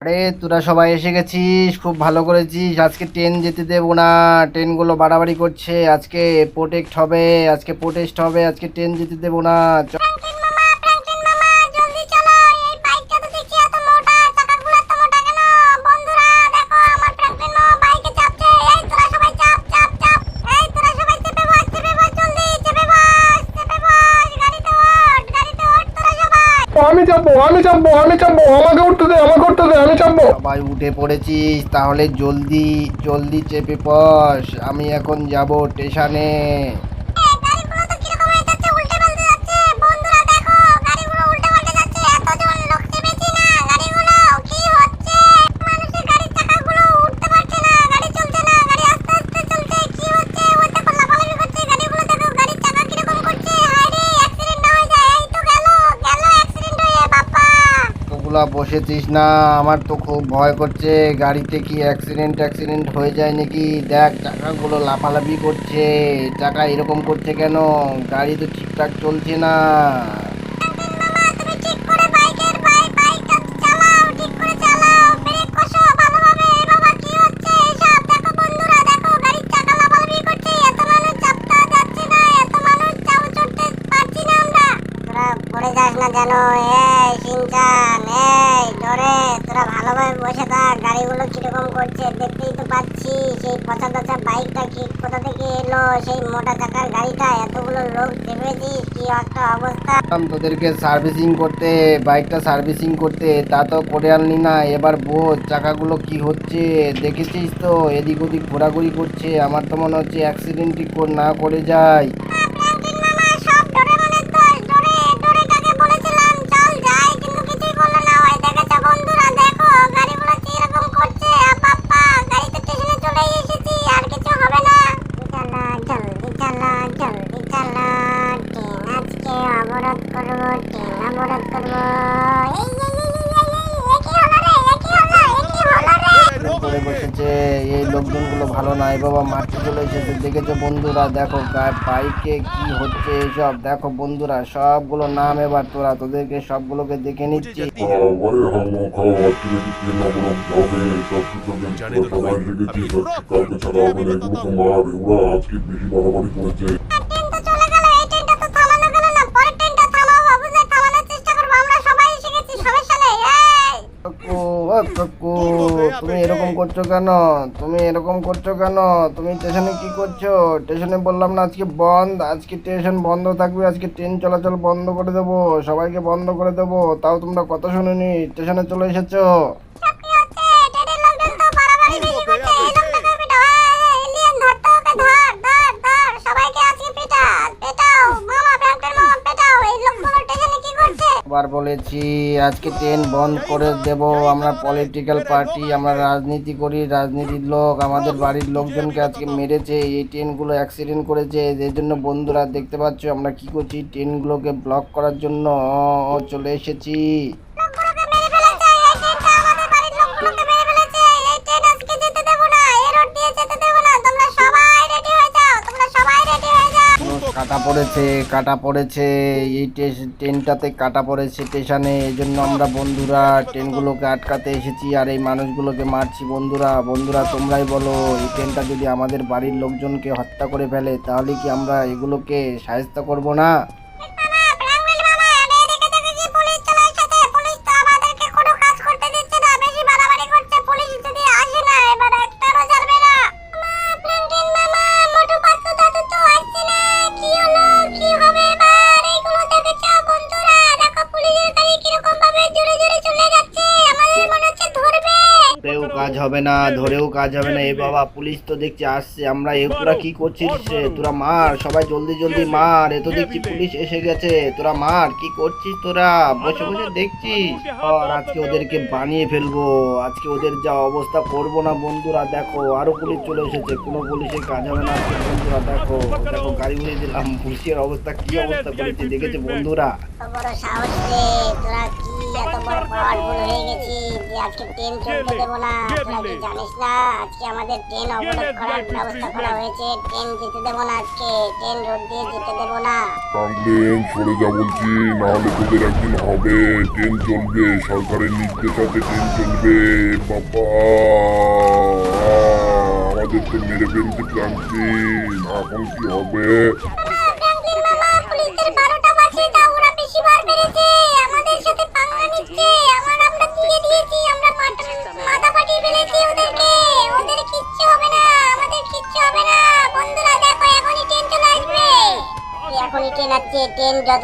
আরে তোরা সবাই এসে গেছিস, খুব ভালো করেছিস। আজকে ট্রেন যেতে দেবো না, ট্রেনগুলো বাড়াবাড়ি করছে। আজকে প্রোটেক্ট হবে, আজকে প্রোটেস্ট হবে, আজকে ট্রেন যেতে দেবো না। ফ্র্যাঙ্কলিন মামা, ফ্র্যাঙ্কলিন মামা, জলদি চলো। এই বাইকটা তো দেখছি এত মোটা, চাকাগুলো এত মোটা কেন? বন্ধুরা দেখো, আমার ফ্র্যাঙ্কলিন মামা বাইকে চাপছে। এই তোরা সবাই চাপ চাপ চাপ। এই তোরা সবাই চেপে বস, জলদি চেপে বস, গাড়িতে ওঠ, তোরা সবাই। আমি চাপবো, আমাকে উঠতে দে, আমি চাপবো। সবাই উঠে পড়েছিস, তাহলে জলদি জলদি চেপে বস। আমি এখন যাব স্টেশনে। গাড়িগুলো তো কিরকম হয়ে যাচ্ছে, উল্টে পাল্টে যাচ্ছে। বন্ধুরা দেখো, গাড়িগুলো উল্টে পাল্টে যাচ্ছে। এতজন লোক চেপেছি না, গাড়িগুলো কি হচ্ছে? মানুষের গাড়ির চাকাগুলো উঠতে পারছে না, গাড়ি চলছে না, গাড়ি আস্তে আস্তে চলছে। কি হচ্ছে? ওই দেখো লাফালাফি করছে গাড়িগুলো, দেখো গাড়ির চাকা কিরকম করছে। হায় রে, অ্যাক্সিডেন্ট না হয়ে যায়। এই তো গেল অ্যাক্সিডেন্ট হয়ে বাবা। তোগুলা বসেছিস না, আমার তো খুব ভয় করছে। গাড়িতে কি অ্যাক্সিডেন্ট হয়ে যায় নাকি? দেখ, চাকাগুলো লাফালাফি করছে। চাকা এরকম করছে কেন? গাড়ি তো ঠিকঠাক চলছে না। মামা, তুমি ঠিক করে বাইকটা চালাও, ঠিক করে চালাও, ব্রেক কষো ভালোভাবে। এই বাবা, কি হচ্ছে এসব? দেখো বন্ধুরা, দেখো গাড়ির চাকা লাফালাফি করছে। এত মানুষ চাপতে যাচ্ছে না, এত মানুষ চড়তে পারছি না আমরা। তোরা পড়ে যাস না যেন। এই শিনচান, এই ডরে, তোরা ভালোভাবে বসে থাক। গাড়িগুলো কিরকম করছে দেখতেই তো পাচ্ছি। সেই পচা পচা বাইকটা কি কোথা থেকে এলো? সেই মোটা চাকার গাড়িটা, এতগুলো লোক চেপেছিস, কি একটা অবস্থা। তোদেরকে সার্ভিসিং করতে, বাইকটা সার্ভিসিং করতে, তা তো করে আনলি না। এবার বোঝ চাকাগুলো কি হচ্ছে। দেখেছিস তো, এদিক ওদিক ঘোরাঘুরি করছে। আমার তো মনে হচ্ছে অ্যাক্সিডেন্টই না করে যায়। ফ্র্যাঙ্কলিন মামা, সব ডোরেমনের দোষ। ডোরে কাকে বলেছিলাম চল যাই, কিন্তু কিছুই করলো না। ওই দেখেছো বন্ধুরা, দেখো গাড়িগুলো কি এরকম করছে। আপাপ্পা, গাড়িতে স্টেশনে চলে এসেছি, আর কিছু হবে না। জলদি চালা, ট্রেন আজকে অবরোধ করবো, ট্রেন অবরোধ করবো। এই, কি হলো রে? কি হলো রে? করে বসেছে, এই লোকজনগুলো ভালো নাই বাবা, মারতে চলে এসেছে। দেখেছো বন্ধুরা, দেখো বাইকে কি হচ্ছে এসব। দেখো বন্ধুরা, সবগুলো নাম এবার তোদেরকে সবগুলোকে দেখে নিচ্ছি। আরে হালুয়া খাও, আজকে যদি ট্রেন অবরোধ হবে, সব কিছু সবাই লেগেছি, কাউকে ছাড়া হবে না। এগুলো তোমার, ওরা আজকে বেশি বাড়াবাড়ি করেছে। ট্রেন তো চলে গেল, এই ট্রেনটা তো থামানো গেল না। পরের ট্রেনটা থামাও বাবু, যে থামানোর চেষ্টা করবো। আমরা সবাই এসে গেছি, সমস্যা নেই। এই কাকু, ও কাকু, তুমি এরকম করছো কেন? তুমি স্টেশনে কি করছো? স্টেশনে বললাম না আজকে বন্ধ, আজকে স্টেশন বন্ধ থাকবে, আজকে ট্রেন চলাচল বন্ধ করে দেবো, সবাইকে বন্ধ করে দেবো। তাও তোমরা কথা শুনোনি, স্টেশনে চলে এসেছো। সব কি হচ্ছে? ট্রেনের লোকজন তো বাড়াবাড়ি বেশি করছে। এই লোকটাকে পিটাও। এলিয়েন, ধরতে ওকে, ধর। সবাইকে আজকে পেটাও। মামা, ফ্র্যাঙ্কলিন মামা, পেটাও। এই লোকগুলো স্টেশনে কি করছে? আবার বলেছি, আজকে ট্রেন বন্ধ করে দেব। আমরা পলিটিক্যাল পার্টি, আমরা রাজনীতি করি, রাজনীতির লোক। আমাদের বাড়ির লোকজনকে আজকে মেরেছে, এই ট্রেনগুলো অ্যাক্সিডেন্ট করেছে। এই জন্য বন্ধুরা দেখতে পাচ্ছ আমরা কি করছি, ট্রেনগুলোকে ব্লক করার জন্য চলে এসেছি। লোকগুলোকে মেরে ফেলেছে। এই ট্রেনটা আমাদের বাড়ির লোকগুলোকে মেরে ফেলেছে। এই ট্রেন আজকে যেতে দেবো না, এই রোড দিয়ে যেতে দেবো না। তোমরা সবাই রেডি হয়ে যাও। কাটা পড়েছে এই ট্রেনটাতে, কাটা পড়েছে স্টেশনে। এই জন্য আমরা বন্ধুরা ট্রেনগুলোকে আটকাতে এসেছি আর এই মানুষগুলোকে মারছি। বন্ধুরা তোমরাই বলো, এই ট্রেনটা যদি আমাদের বাড়ির লোকজনকে হত্যা করে ফেলে, তাহলে কি আমরা এগুলোকে সাহায্য করব না? মামা, ফ্র্যাঙ্কলিন মামা, আমি এদিকে দেখেছি পুলিশ চলে এসেছে। পুলিশ তো আমাদেরকে কোনো কাজ করতে দিচ্ছে না, বেশি বাড়াবাড়ি করছে। পুলিশ যদি আসে না, এবার একটারও ছাড়বে না। ফ্র্যাঙ্কলিন মামা, মোটু পাতলু দাদু তো আসছে না। কি হলো? কি হবে এবার? এইগুলো দেখেছো বন্ধুরা? দেখো পুলিশের গাড়ি কিরকম ভাবে জোরে জোরে চলে যাচ্ছে। আমাদের মনে হচ্ছে ধরবে। ধরেও কাজ হবে না। এ বাবা, পুলিশ তো দেখছি আসছে। আমরা তোরা কি করছিস রে? তোরা মার, সবাই জলদি জলদি মার। এ তো দেখছি পুলিশ এসে গেছে। তোরা মার, কি করছিস তোরা? বসে বসে দেখছিস? আর আজকে ওদেরকে বানিয়ে ফেলবো। আজকে ওদের যা অবস্থা করবো না বন্ধুরা। দেখো আরো পুলিশ চলে এসেছে, কোনো পুলিশের কাজ হবে না আজকে বন্ধুরা। দেখো গাড়ি উড়িয়ে দিলাম। পুলিশের অবস্থা কি অবস্থা করেছে দেখেছে বন্ধুরা। বড় সাহস রে, তোরা কি এত বড় পাওয়ারফুল হয়ে গেছি যে আজকে ট্রেন চলতে দেবো না। তোরা কি জানিস না আজকে আমাদের ট্রেন অবরোধ করার ব্যবস্থা করা হয়েছে। ট্রেন যেতে দেবো না, আজকে ট্রেন রোড দিয়ে যেতে দেবো না। ফ্রাঙ্কলিন সরে যা বলছি, না হলে তোদের একদিন হবে। ট্রেন চলবে, সরকারের নির্দেশাতে ট্রেন চলবে। বাবা আমাদের তো মেরে ফেলছে ফ্রাঙ্কলিন, এখন কি হবে? ফ্র্যাঙ্কলিন মামা, পুলিশদের 12টা বাজে, তা ওরা বেশি বার বেড়েছে, আমাদের সাথে পাঙ্গা নিচ্ছে। আমরা দিয়ে দিয়েছি, আমরা মাথা ফাটিয়ে ফেলেছি ওদেরকে। ওদের কিচ্ছু হবে না, আমাদের কিচ্ছু হবে না। বন্ধুরা দেখো, এখনই ট্রেন চলে আসবে। এখনই ট্রেন আসছে। ট্রেন যত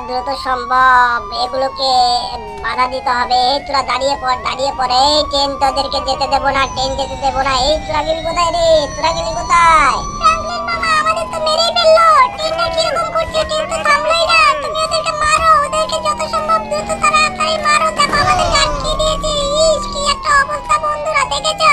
দ্রুত সম্ভব এগুলোকে বাধা দিতে হবে। এই তোরা দাঁড়িয়ে পড়। এই ট্রেন তোদেরকে যেতে দেবো না, ট্রেন যেতে দেবো না। এই তোরা গেলি কোথায় রে? তোরা গেলি কোথায়? ফ্র্যাঙ্কলিন মামা, আমাদের তো মেরেই ফেললো। ট্রেনটা কিরকম করছে? ট্রেন তো থামলোই না। তুমি ওদেরকে মারো, ওদেরকে যত সম্ভব দ্রুত তাড়াতাড়ি মারো। দেখো আমাদেরকে আটকে দিয়েছে। ইস, কি একটা অবস্থা বন্ধুরা, দেখেছো?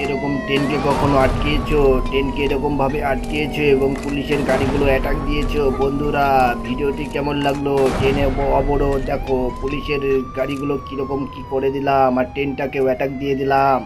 এরকম ট্রেনকে কখনো আটকিয়েছো? ট্রেনকে এরকম ভাবে আটকিয়েছো এবং পুলিশের গাড়িগুলো অ্যাটাক দিয়েছো? বন্ধুরা ভিডিওটি কেমন লাগলো? ট্রেনে অবরোধ, দেখো পুলিশের গাড়িগুলো কিরকম কি করে দিলাম আর ট্রেনটাকেও অ্যাটাক দিয়ে দিলাম।